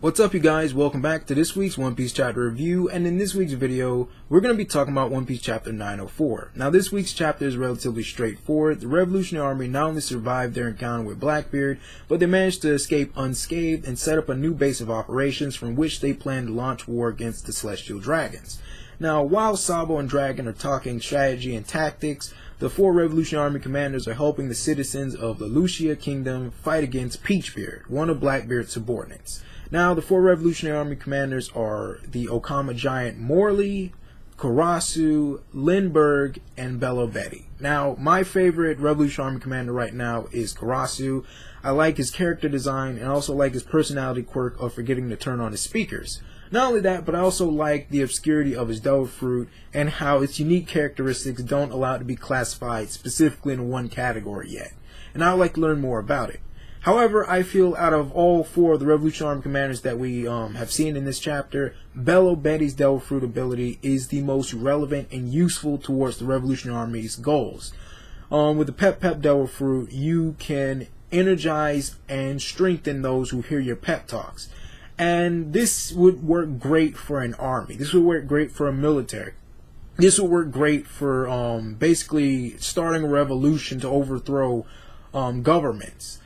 What's up, you guys? Welcome back to this week's One Piece chapter review, and in this week's video, we're going to be talking about One Piece chapter 904. Now, this week's chapter is relatively straightforward. The Revolutionary Army not only survived their encounter with Blackbeard, but they managed to escape unscathed and set up a new base of operations from which they plan to launch war against the Celestial Dragons. Now, while Sabo and Dragon are talking strategy and tactics, the four Revolutionary Army commanders are helping the citizens of the Lucia Kingdom fight against Peachbeard, one of Blackbeard's subordinates. Now, the four Revolutionary Army commanders are the Okama giant Morley, Karasu, Lindbergh, and Bello Betty. Now, my favorite Revolutionary Army commander right now is Karasu. I like his character design and also like his personality quirk of forgetting to turn on his speakers. Not only that, but I also like the obscurity of his devil fruit and how its unique characteristics don't allow it to be classified specifically in one category yet. And I would like to learn more about it. However, I feel out of all four of the Revolutionary Army commanders that we have seen in this chapter, Bello Betty's Devil Fruit ability is the most relevant and useful towards the Revolutionary Army's goals. With the Pep Devil Fruit, you can energize and strengthen those who hear your pep talks. And this would work great for an army. This would work great for a military. This would work great for basically starting a revolution to overthrow governments.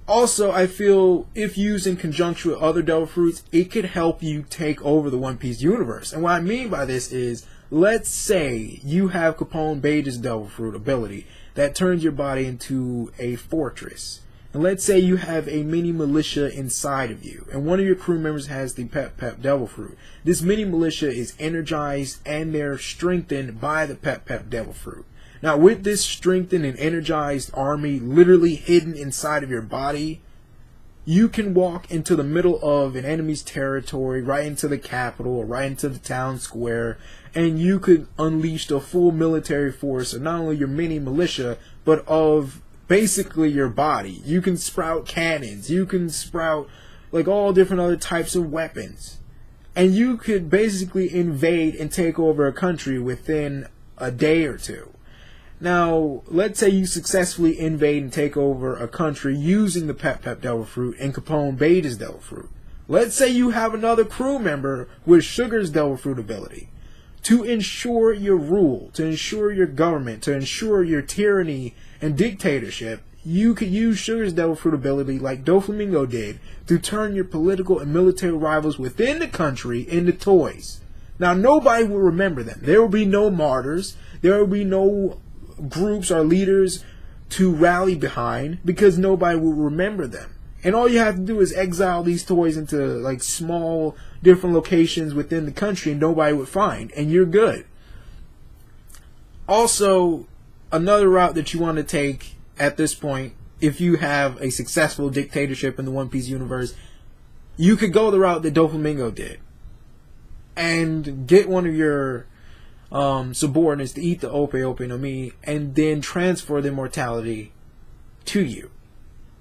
Also, I feel if used in conjunction with other devil fruits, it could help you take over the One Piece universe. And what I mean by this is, let's say you have Capone Bege's devil fruit ability that turns your body into a fortress. And let's say you have a mini militia inside of you, and one of your crew members has the Pep devil fruit. This mini militia is energized and they're strengthened by the Pep devil fruit. Now, with this strengthened and energized army literally hidden inside of your body, you can walk into the middle of an enemy's territory, right into the capital, or right into the town square, and you could unleash the full military force of not only your mini militia, but of basically your body. You can sprout cannons, you can sprout like all different other types of weapons, and you could basically invade and take over a country within a day or two. Now, let's say you successfully invade and take over a country using the Pep Devil Fruit and Capone Bege's Devil Fruit. Let's say you have another crew member with Sugar's Devil Fruit ability. To ensure your rule, to ensure your government, to ensure your tyranny and dictatorship, you could use Sugar's Devil Fruit ability like Doflamingo did to turn your political and military rivals within the country into toys. Now, nobody will remember them. There will be no martyrs. There will be no groups or leaders to rally behind because nobody will remember them. And all you have to do is exile these toys into like small different locations within the country and nobody would find, and you're good. Also, another route that you want to take at this point, if you have a successful dictatorship in the One Piece universe, you could go the route that Doflamingo did and get one of your subordinates to eat the Ope no Mi and then transfer the immortality to you.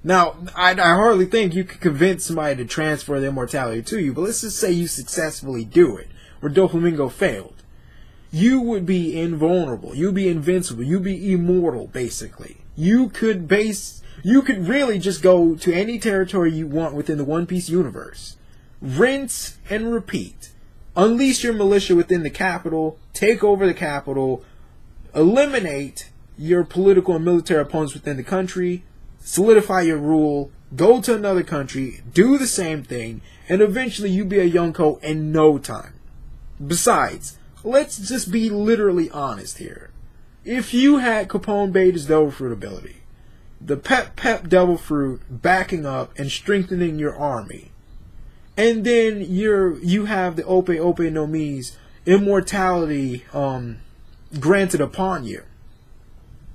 Now, I hardly think you could convince somebody to transfer the immortality to you, but let's just say you successfully do it, where Doflamingo failed. You would be invulnerable, you'd be invincible, you'd be immortal, basically. You could really just go to any territory you want within the One Piece universe. Rinse and repeat. Unleash your militia within the capital, take over the capital, eliminate your political and military opponents within the country, solidify your rule, go to another country, do the same thing, and eventually you be a Yonko in no time. Besides, let's just be literally honest here. If you had Capone Bege's Devil Fruit ability, the Pep Devil Fruit backing up and strengthening your army, and then you have the Ope no Mi's immortality granted upon you,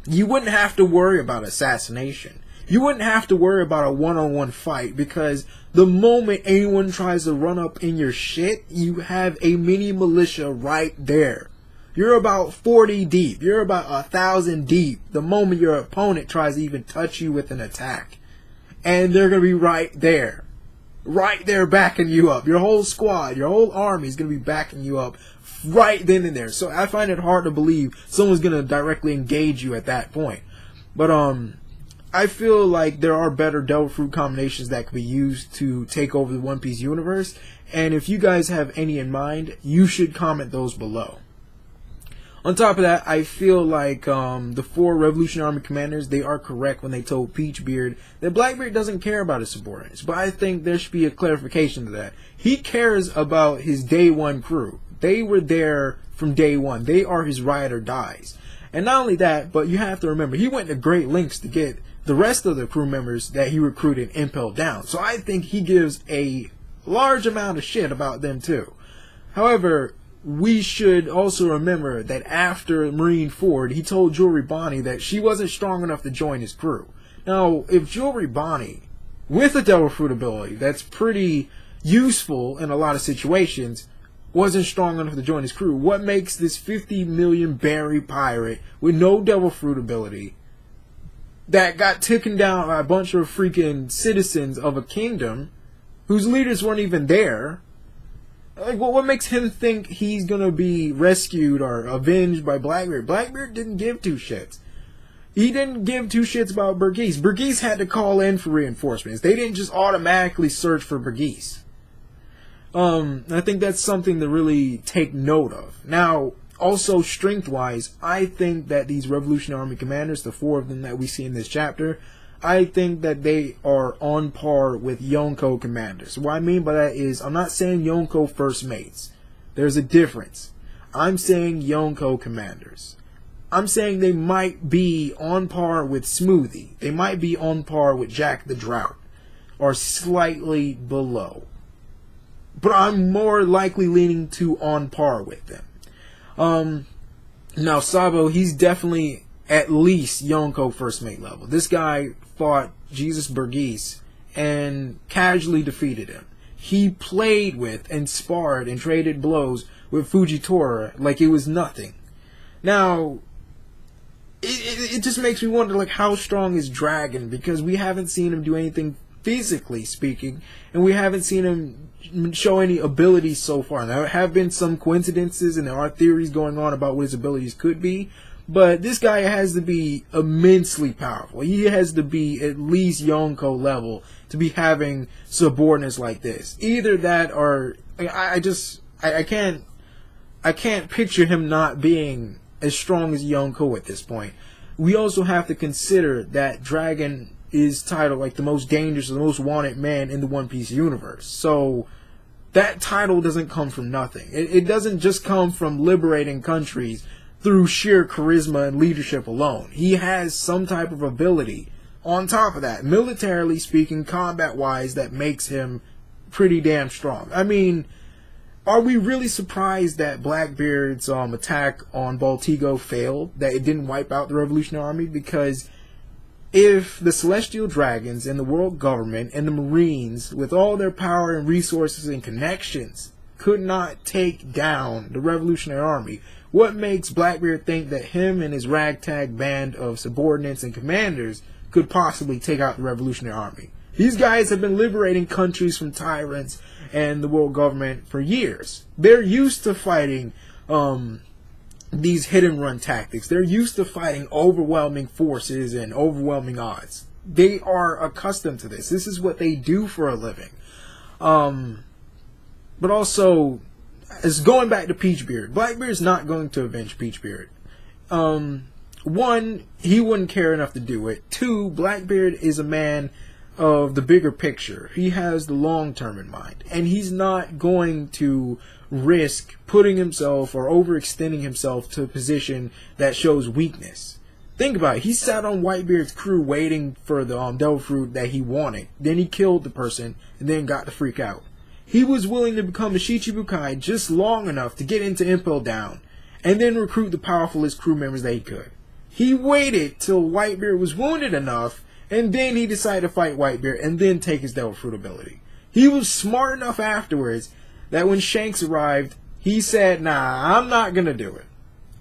you wouldn't have to worry about assassination. You wouldn't have to worry about a one-on-one fight, because the moment anyone tries to run up in your shit, you have a mini militia right there. You're about 40 deep. You're about 1,000 deep the moment your opponent tries to even touch you with an attack. And they're going to be right there. Right there backing you up. Your whole squad, your whole army is going to be backing you up right then and there. So I find it hard to believe someone's going to directly engage you at that point. But I feel like there are better Devil Fruit combinations that could be used to take over the One Piece universe, and if you guys have any in mind, you should comment those below. On top of that, I feel like the 4 Revolutionary Army commanders, they are correct when they told Peachbeard that Blackbeard doesn't care about his subordinates, but I think there should be a clarification to that. He cares about his day one crew. They were there from day one. They are his ride or dies. And not only that, but you have to remember, he went to great lengths to get the rest of the crew members that he recruited impelled down. So I think he gives a large amount of shit about them too. However, we should also remember that after Marineford, he told Jewelry Bonnie that she wasn't strong enough to join his crew. Now, if Jewelry Bonnie, with a Devil Fruit ability that's pretty useful in a lot of situations, wasn't strong enough to join his crew, what makes this 50 million berry pirate with no Devil Fruit ability that got taken down by a bunch of freaking citizens of a kingdom whose leaders weren't even there? Like, what makes him think he's gonna be rescued or avenged by Blackbeard? Blackbeard didn't give 2 shits. He didn't give 2 shits about Burgess. Burgess had to call in for reinforcements. They didn't just automatically search for Burgess. I think that's something to really take note of. Now, also strength-wise, I think that these Revolutionary Army commanders, the 4 of them that we see in this chapter, I think that they are on par with Yonko commanders. What I mean by that is, I'm not saying Yonko first mates. There's a difference. I'm saying Yonko commanders. I'm saying they might be on par with Smoothie. They might be on par with Jack the Drought, or slightly below. But I'm more likely leaning to on par with them. Now Sabo, he's definitely at least Yonko first mate level. This guy fought Jesus Burgess and casually defeated him. He played with and sparred and traded blows with Fujitora like it was nothing. Now, it just makes me wonder, like, how strong is Dragon? Because we haven't seen him do anything physically speaking, and we haven't seen him show any abilities so far. There have been some coincidences, and there are theories going on about what his abilities could be, but this guy has to be immensely powerful. He has to be at least Yonko level to be having subordinates like this. Either that, or I can't picture him not being as strong as Yonko at this point. We also have to consider that Dragon is titled like the most dangerous, the most wanted man in the One Piece universe. So that title doesn't come from nothing. It doesn't just come from liberating countries through sheer charisma and leadership alone. He has some type of ability on top of that, militarily speaking, combat-wise, that makes him pretty damn strong. I mean, are we really surprised that Blackbeard's attack on Baltigo failed, that it didn't wipe out the Revolutionary Army? Because if the Celestial Dragons and the world government and the Marines, with all their power and resources and connections, could not take down the Revolutionary Army, what makes Blackbeard think that him and his ragtag band of subordinates and commanders could possibly take out the Revolutionary Army? These guys have been liberating countries from tyrants and the world government for years. They're used to fighting these hit and run tactics. They're used to fighting overwhelming forces and overwhelming odds. They are accustomed to this. This is what they do for a living. But also, as going back to Peachbeard, Blackbeard's not going to avenge Peachbeard. 1, he wouldn't care enough to do it. 2, Blackbeard is a man of the bigger picture. He has the long term in mind, and he's not going to risk putting himself or overextending himself to a position that shows weakness. Think about it. He sat on Whitebeard's crew waiting for the Devil Fruit that he wanted. Then he killed the person and then got to freak out. He was willing to become a Shichibukai just long enough to get into Impel Down and then recruit the powerfulest crew members that he could. He waited till Whitebeard was wounded enough, and then he decided to fight Whitebeard and then take his Devil Fruit ability. He was smart enough afterwards that when Shanks arrived, he said, "Nah, I'm not gonna do it."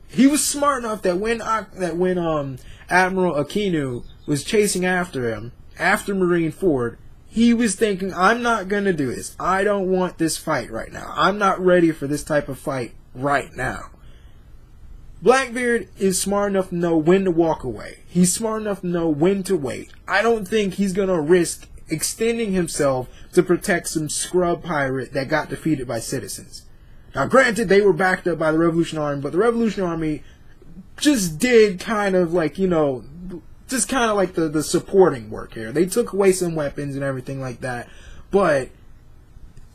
He was smart enough that when Admiral Akinu was chasing after him after Marineford, he was thinking, "I'm not gonna do this. I don't want this fight right now. I'm not ready for this type of fight right now." Blackbeard is smart enough to know when to walk away. He's smart enough to know when to wait. I don't think he's going to risk extending himself to protect some scrub pirate that got defeated by citizens. Now, granted, they were backed up by the Revolutionary Army, but the Revolutionary Army just did kind of like, just kind of like the supporting work here. They took away some weapons and everything like that. But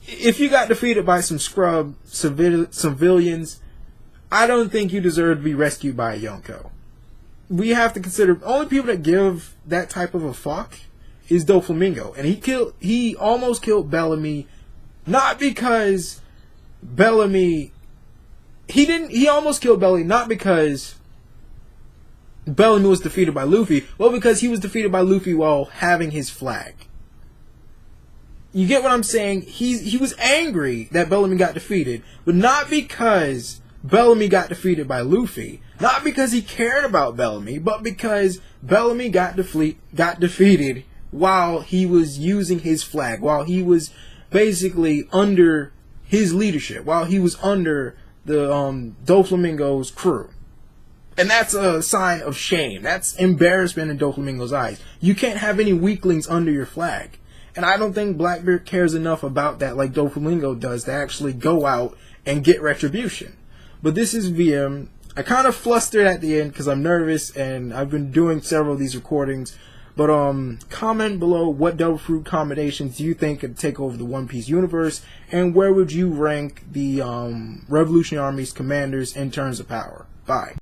if you got defeated by some scrub civilians, I don't think you deserve to be rescued by a Yonko. We have to consider the only people that give that type of a fuck is Doflamingo, and he almost killed Bellamy, not because Bellamy. He almost killed Bellamy not because Bellamy was defeated by Luffy, well, because he was defeated by Luffy while having his flag. You get what I'm saying? He was angry that Bellamy got defeated, but not because Bellamy got defeated by Luffy, not because he cared about Bellamy, but because Bellamy got defeated while he was using his flag, while he was basically under his leadership, while he was under the Doflamingo's crew. And that's a sign of shame. That's embarrassment in Doflamingo's eyes. You can't have any weaklings under your flag. And I don't think Blackbeard cares enough about that like Doflamingo does to actually go out and get retribution. But this is VM. I kind of flustered at the end because I'm nervous and I've been doing several of these recordings. But comment below what Devil Fruit combinations do you think could take over the One Piece universe, and where would you rank the Revolutionary Army's commanders in terms of power. Bye.